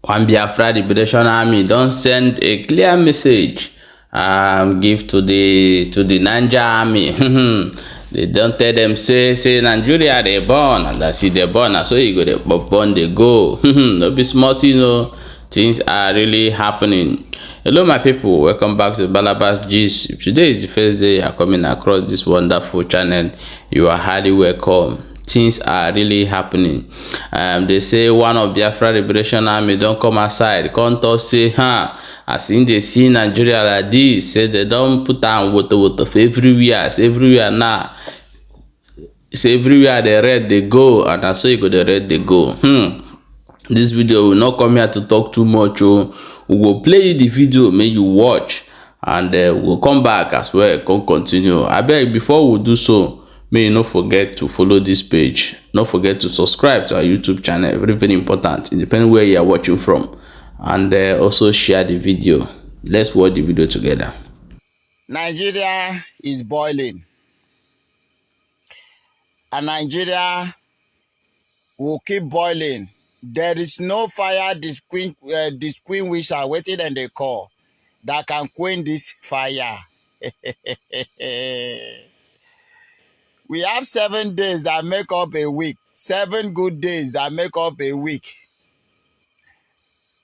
One Biafra Liberation Army don't send a clear message give to the Nig Army. They don't tell them say Nigeria they born, and that's it they born, and so you go they born they go. No be smart, things are really happening. Hello my people, welcome back to Balabas Gist. If today is the first day you are coming across this wonderful channel, you are highly welcome. Things are really happening. They say one of Biafra Liberation Army don't come aside, come talk say, as in they see Nigeria like this, say they don't put down water for everywhere. It's everywhere now. It's everywhere they red they go, and that's so you go the red they go. This video will not come here to talk too much. We will play the video, make you watch, and we'll come back as well. Come continue. I beg before we do so, may you not forget to follow this page. Don't forget to subscribe to our YouTube channel. Very, very important, independent where you are watching from. And also share the video. Let's watch the video together. Nigeria is boiling. And Nigeria will keep boiling. There is no fire this queen wish are waiting and they call that can quench this fire. We have 7 days that make up a week. 7 good days that make up a week.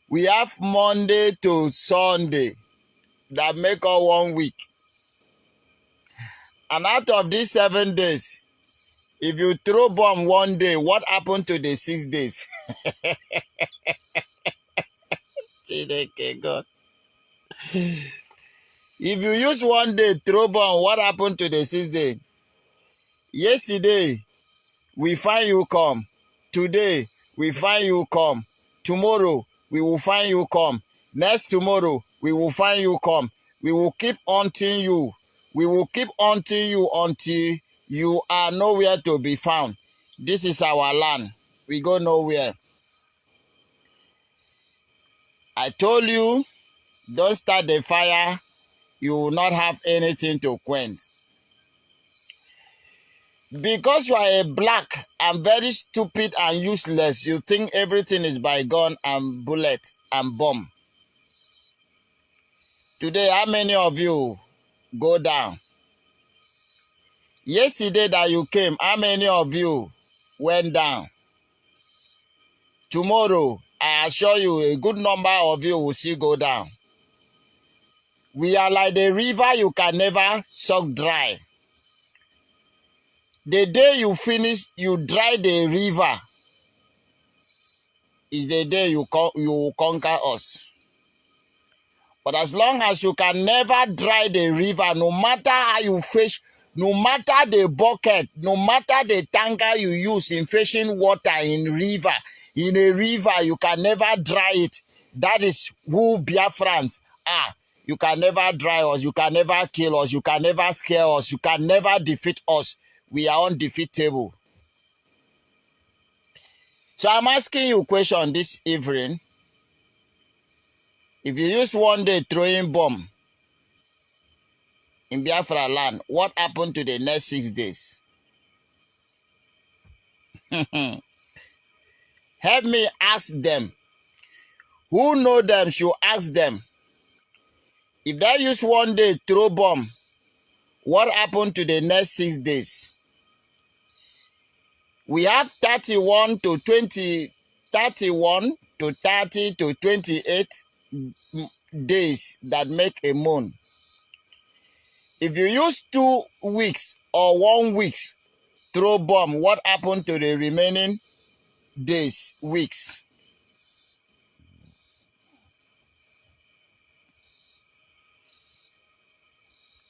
We have Monday to Sunday that make up 1 week. And out of these 7 days, if you throw bomb 1 day, what happened to the 6 days? God. If you use 1 day throw bomb, what happened to the 6 days? Yesterday, we find you come. Today, we find you come. Tomorrow, we will find you come. Next tomorrow, we will find you come. We will keep hunting you. We will keep hunting you until you are nowhere to be found. This is our land. We go nowhere. I told you, don't start the fire. You will not have anything to quench. Because you are a black and very stupid and useless, you think everything is by gun and bullet and bomb. Today, how many of you go down? Yesterday that you came, how many of you went down? Tomorrow, I assure you, a good number of you will still go down. We are like the river you can never suck dry. The day you finish, you dry the river, is the day you will conquer us. But as long as you can never dry the river, no matter how you fish, no matter the bucket, no matter the tanker you use in fishing water in a river, you can never dry it. That is who Biafrans are. You can never dry us. You can never kill us. You can never scare us. You can never defeat us. We are undefeatable. So I'm asking you a question this evening. If you use 1 day throwing bomb in Biafra land, what happened to the next 6 days? Help me ask them. Who know them should ask them. If they use 1 day throw bomb, what happened to the next 6 days? We have 31 to 20, 31 to 30 to 28 days that make a month. If you use 2 weeks or 1 week throw bomb, what happened to the remaining days, weeks?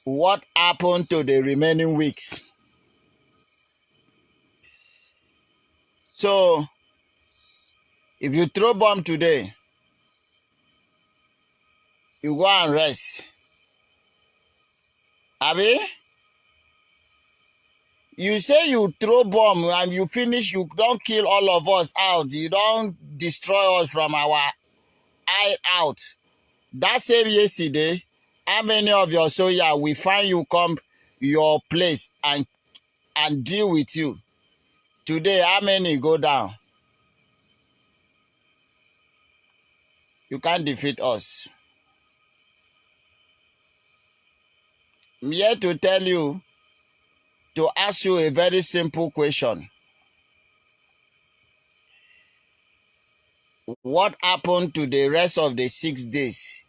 What happened to the remaining weeks? So, if you throw bomb today, you go and rest. Abi? You say you throw bomb and you finish, you don't kill all of us out. You don't destroy us from our eye out. That same yesterday, how many of your soldiers we find you come your place and deal with you? Today, how many go down? You can't defeat us. I'm here to tell you, to ask you a very simple question. What happened to the rest of the 6 days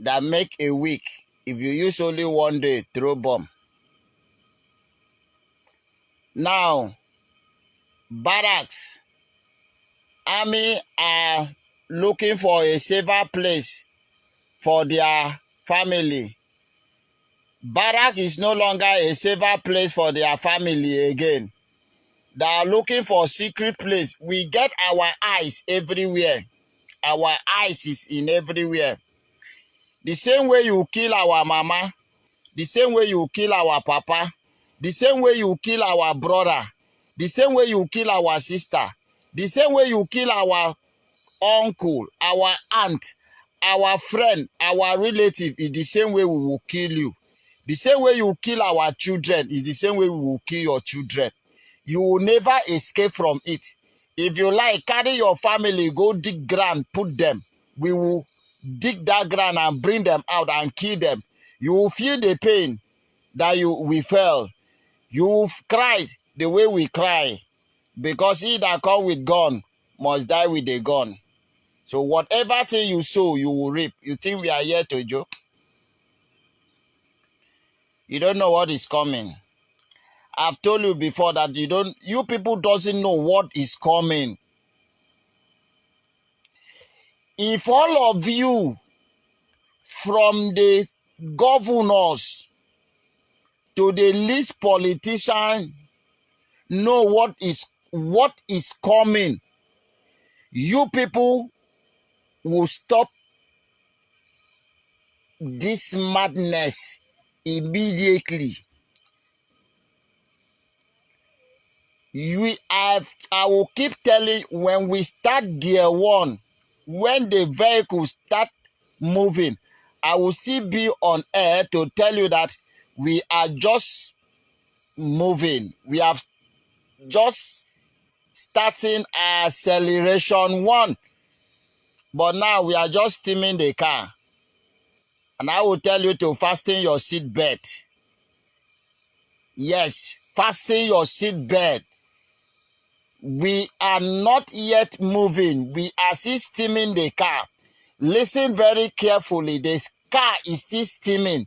that make a week if you use only one day throw bomb? Now, barracks, army are looking for a safer place for their family. Barrack is no longer a safer place for their family again. They are looking for secret place. We get our eyes everywhere. Our eyes is in everywhere. The same way you kill our mama, the same way you kill our papa, the same way you kill our brother, the same way you kill our sister, the same way you kill our uncle, our aunt, our friend, our relative, is the same way we will kill you. The same way you kill our children is the same way we will kill your children. You will never escape from it. If you like, carry your family, go dig ground, put them. We will dig that ground and bring them out and kill them. You will feel the pain that we felt. You will cry the way we cry. Because he that come with gun must die with a gun. So whatever thing you sow, you will reap. You think we are here to joke? You don't know what is coming. I've told you before that you people doesn't know what is coming. If all of you from the governors to the least politician know what is coming, you people will stop this madness immediately. I will keep telling, when we start gear 1, when the vehicles start moving, I will still be on air to tell you that we are just moving. We have just starting acceleration 1, but now we are just steaming the car. And I will tell you to fasten your seat belt. Yes, fasten your seat belt. We are not yet moving. We are still steaming the car. Listen very carefully. The car is still steaming.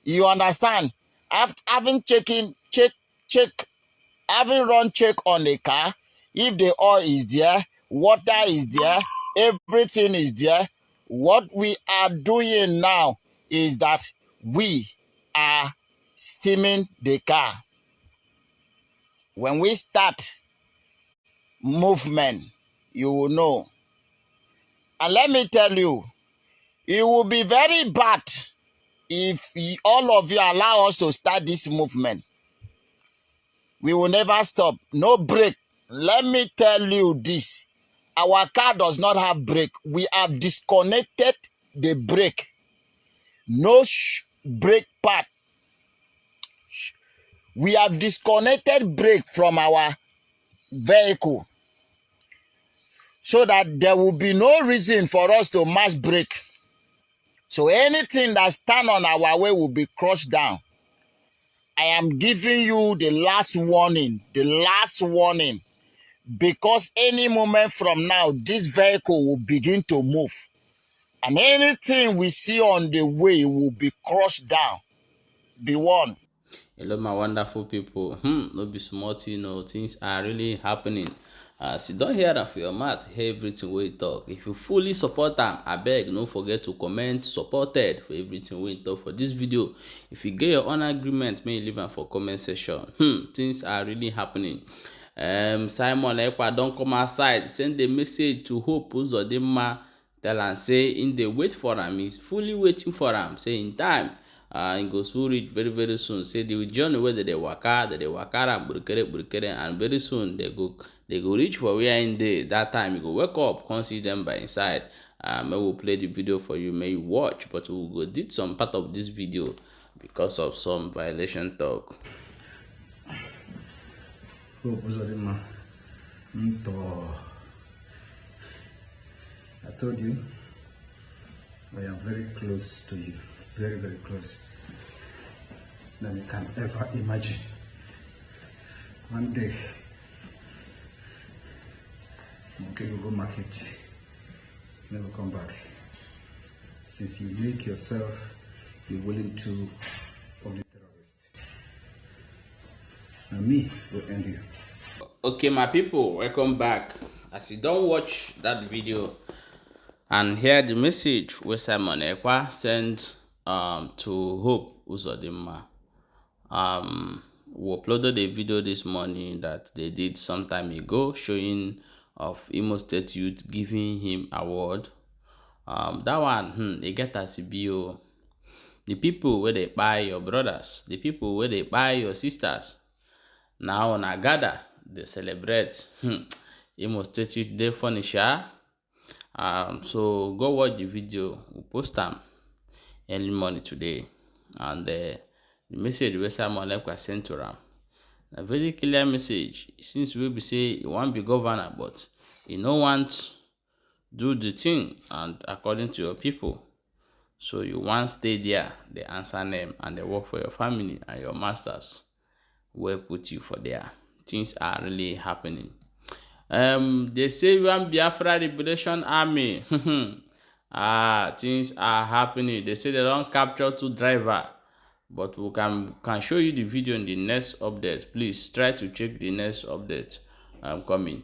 You understand? Having run check on the car, if the oil is there, water is there, everything is there. What we are doing now is that we are steaming the car. When we start movement, you will know. And let me tell you, it will be very bad if all of you allow us to start this movement. We will never stop. No break. Let me tell you this. Our car does not have brake. We have disconnected the brake. No brake pad. We have disconnected brake from our vehicle, so that there will be no reason for us to mash brake. So anything that stand on our way will be crushed down. I am giving you the last warning. The last warning. Because any moment from now, this vehicle will begin to move. And anything we see on the way will be crushed down. Be warned. Hello, my wonderful people. No be small thing, no. Things are really happening. So don't hear that for your mouth. Hear everything we talk. If you fully support them, I beg, don't forget to comment supported for everything we talk for this video. If you get your own agreement, may you leave them for comment section. Things are really happening. Simon Ekpa don't come outside. Send a message to Hope Uzodinma. Tell am say in the wait for am. He's fully waiting for am. Say in time. He go soon reach very soon. Say the journey where they waka and burkere, and very soon they go reach for where in day. That time you go wake up, come see them by inside. May will play the video for you, may you watch, but we will go did some part of this video because of some violation talk. Uzodinma, I told you. I am very close to you, very, very close than you can ever imagine. One day, okay, you go market, never come back. Since you make yourself be willing to public terrorist, and me will end you. Okay, my people, welcome back. As you don't watch that video and hear the message wey Simon Ekpa sent to Hope Uzodinma. We uploaded a video this morning that they did some time ago showing of Imo State youth giving him award. That one, they get as bio. The people where they buy your brothers, the people where they buy your sisters, now on a gather, they celebrate. Imo State youth day furniture. So go watch the video. We'll post them early morning today. And the message wey Simon Ekpa sent to am, a very clear message. Since we be say you want be governor, but you no want do the thing and according to your people. So you want stay there, they answer them and they work for your family and your masters will put you for there. Things are really happening. They say we want Biafra Liberation Army. Things are happening. They say they don't capture 2 drivers. But we can show you the video in the next update. Please try to check the next update coming.